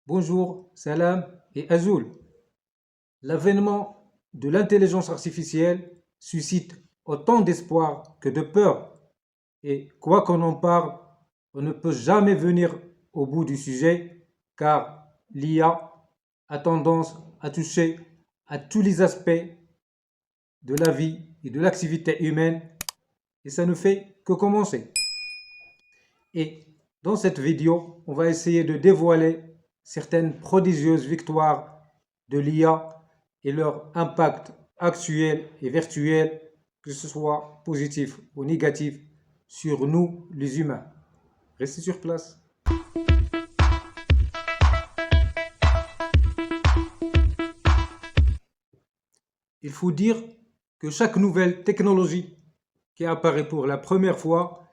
Bonjour, Salam et Azul. L'avènement de l'intelligence artificielle suscite autant d'espoir que de peur. Et quoi qu'on en parle, on ne peut jamais venir au bout du sujet car l'IA a tendance à toucher à tous les aspects de la vie et de l'activité humaine et ça ne fait que commencer. Et dans cette vidéo, on va essayer de dévoiler certaines prodigieuses victoires de l'IA et leur impact actuel et virtuel, que ce soit positif ou négatif, sur nous les humains. Restez sur place. Il faut dire que chaque nouvelle technologie qui apparaît pour la première fois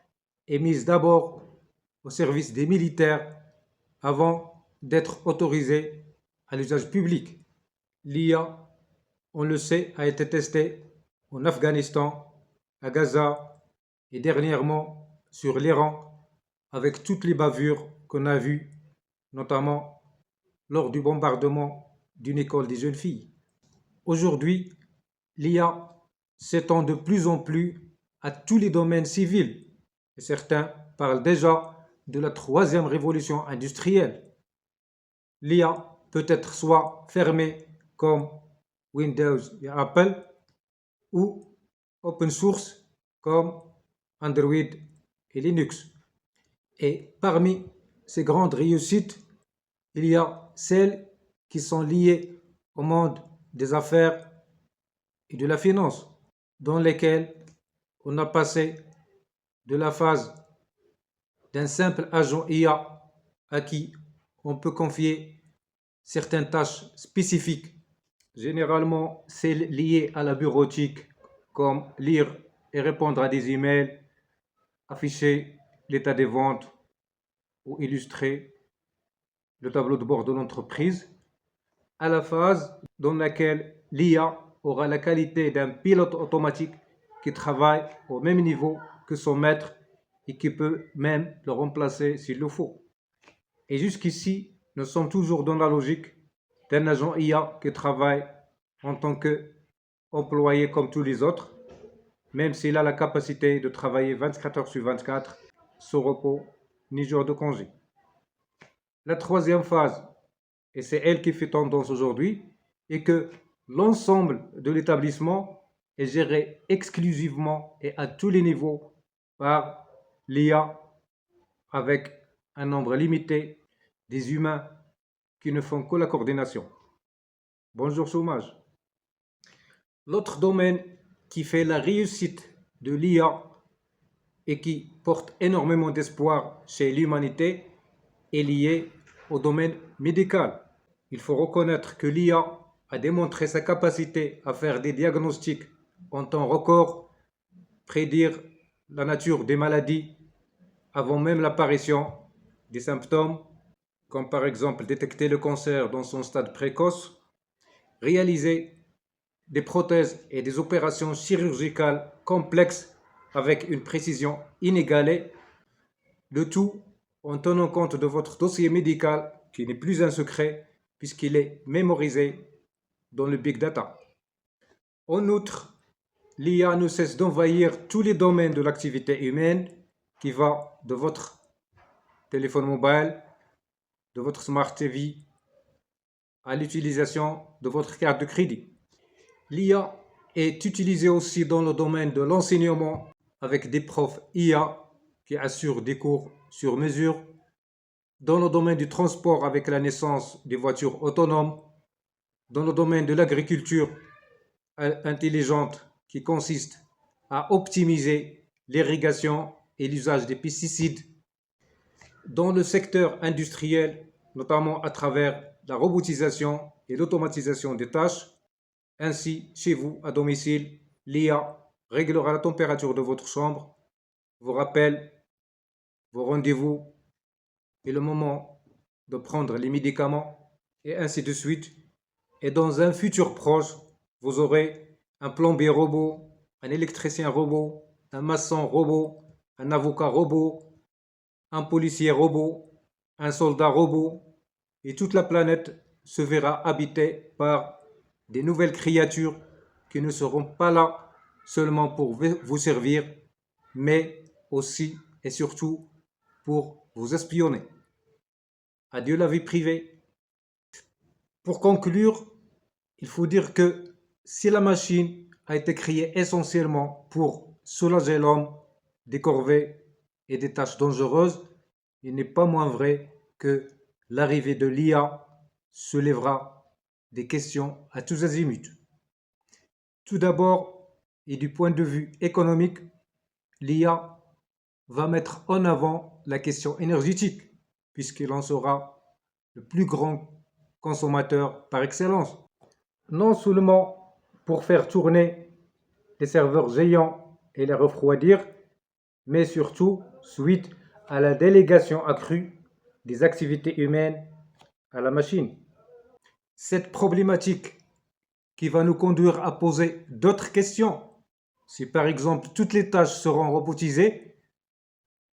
est mise d'abord au service des militaires avant d'être autorisée à l'usage public. L'IA, on le sait, a été testée en Afghanistan, à Gaza et dernièrement sur l'Iran avec toutes les bavures qu'on a vues, notamment lors du bombardement d'une école des jeunes filles. Aujourd'hui, l'IA s'étend de plus en plus à tous les domaines civils et certains parlent déjà de la troisième révolution industrielle. L'IA peut être soit fermée comme Windows et Apple ou open source comme Android et Linux. Et parmi ces grandes réussites, il y a celles qui sont liées au monde des affaires et de la finance, dans lesquelles on a passé de la phase d'un simple agent IA à qui on peut confier certaines tâches spécifiques. Généralement, celles liées à la bureautique, comme lire et répondre à des emails, afficher l'état des ventes ou illustrer le tableau de bord de l'entreprise, à la phase dans laquelle l'IA aura la qualité d'un pilote automatique qui travaille au même niveau que son maître et qui peut même le remplacer s'il le faut. Et jusqu'ici, nous sommes toujours dans la logique d'un agent IA qui travaille en tant qu'employé comme tous les autres, même s'il a la capacité de travailler 24 heures sur 24, sans repos ni jour de congé. La troisième phase, et c'est elle qui fait tendance aujourd'hui, est que l'ensemble de l'établissement est géré exclusivement et à tous les niveaux par l'IA avec un nombre limité des humains qui ne font que la coordination. Bonjour chômage. L'autre domaine qui fait la réussite de l'IA et qui porte énormément d'espoir chez l'humanité est lié au domaine médical. Il faut reconnaître que l'IA a démontré sa capacité à faire des diagnostics en temps record, prédire la nature des maladies avant même l'apparition des symptômes, comme par exemple détecter le cancer dans son stade précoce, réaliser des prothèses et des opérations chirurgicales complexes avec une précision inégalée, le tout en tenant compte de votre dossier médical qui n'est plus un secret puisqu'il est mémorisé dans le big data. En outre, l'IA ne cesse d'envahir tous les domaines de l'activité humaine qui va de votre téléphone mobile, de votre Smart TV à l'utilisation de votre carte de crédit. L'IA est utilisée aussi dans le domaine de l'enseignement avec des profs IA qui assurent des cours sur mesure, dans le domaine du transport avec la naissance des voitures autonomes, dans le domaine de l'agriculture intelligente qui consiste à optimiser l'irrigation et l'usage des pesticides, dans le secteur industriel, notamment à travers la robotisation et l'automatisation des tâches. Ainsi, chez vous, à domicile, l'IA réglera la température de votre chambre, vous rappelle vos rendez-vous et le moment de prendre les médicaments, et ainsi de suite. Et dans un futur proche, vous aurez un plombier robot, un électricien robot, un maçon robot, un avocat robot, un policier robot, un soldat robot, et toute la planète se verra habitée par des nouvelles créatures qui ne seront pas là seulement pour vous servir, mais aussi et surtout pour vous espionner. Adieu la vie privée. Pour conclure, il faut dire que si la machine a été créée essentiellement pour soulager l'homme des corvées et des tâches dangereuses, il n'est pas moins vrai que l'arrivée de l'IA soulèvera des questions à tous azimuts. Tout d'abord, et du point de vue économique, l'IA va mettre en avant la question énergétique, puisqu'il en sera le plus grand consommateur par excellence. Non seulement pour faire tourner les serveurs géants et les refroidir, mais surtout suite à la délégation accrue des activités humaines à la machine. Cette problématique qui va nous conduire à poser d'autres questions. Si par exemple toutes les tâches seront robotisées,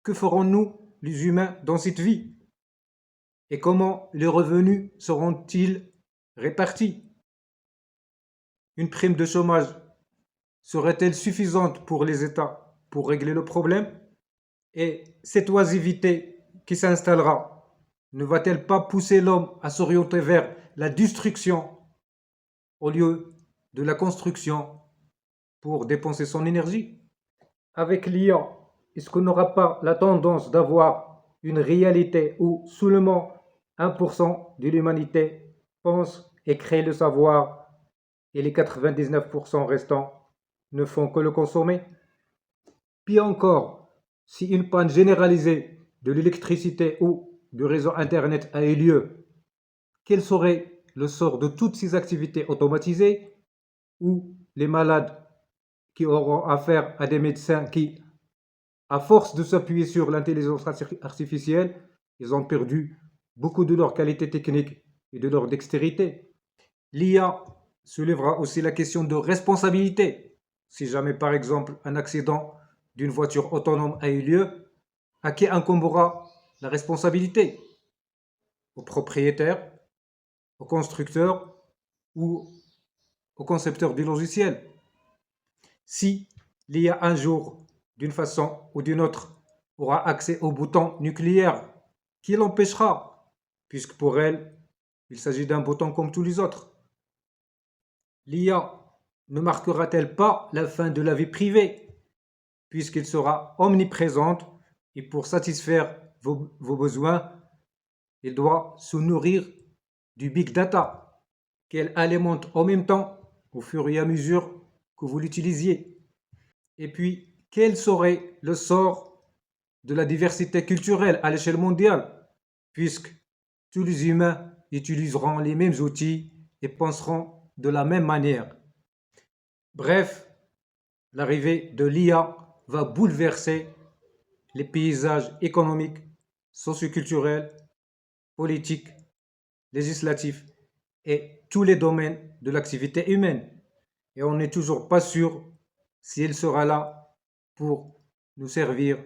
que ferons-nous les humains dans cette vie? Et comment les revenus seront-ils répartis? Une prime de chômage serait-elle suffisante pour les États pour régler le problème? Et cette oisivité qui s'installera ne va-t-elle pas pousser l'homme à s'orienter vers la destruction au lieu de la construction pour dépenser son énergie? Avec l'IA, est-ce qu'on n'aura pas la tendance d'avoir une réalité où seulement 1% de l'humanité pense et crée le savoir et les 99% restants ne font que le consommer? Pire encore, si une panne généralisée de l'électricité ou du réseau Internet a eu lieu, quel serait le sort de toutes ces activités automatisées ou les malades qui auront affaire à des médecins qui, à force de s'appuyer sur l'intelligence artificielle, ils ont perdu beaucoup de leur qualité technique et de leur dextérité. L'IA soulèvera aussi la question de responsabilité. Si jamais, par exemple, un accident d'une voiture autonome a eu lieu, à qui incombera la responsabilité? Au propriétaire, au constructeur ou au concepteur du logiciel? Si l'IA un jour, d'une façon ou d'une autre, aura accès au bouton nucléaire, qui l'empêchera? Puisque pour elle, il s'agit d'un bouton comme tous les autres. L'IA ne marquera-t-elle pas la fin de la vie privée, puisqu'elle sera omniprésente et pour satisfaire vos besoins, elle doit se nourrir du big data qu'elle alimente en même temps au fur et à mesure que vous l'utilisiez. Et puis, quel serait le sort de la diversité culturelle à l'échelle mondiale, puisque tous les humains utiliseront les mêmes outils et penseront de la même manière? Bref, l'arrivée de l'IA va bouleverser les paysages économiques, socioculturels, politiques, législatifs et tous les domaines de l'activité humaine. Et on n'est toujours pas sûr si elle sera là pour nous servir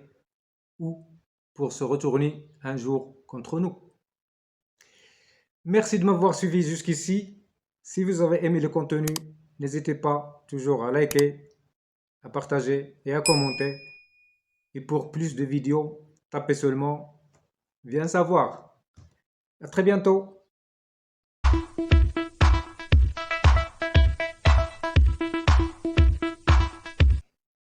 ou pour se retourner un jour contre nous. Merci de m'avoir suivi jusqu'ici. Si vous avez aimé le contenu, n'hésitez pas toujours à liker, à partager et à commenter. Et pour plus de vidéos, tapez seulement Viens savoir. À très bientôt.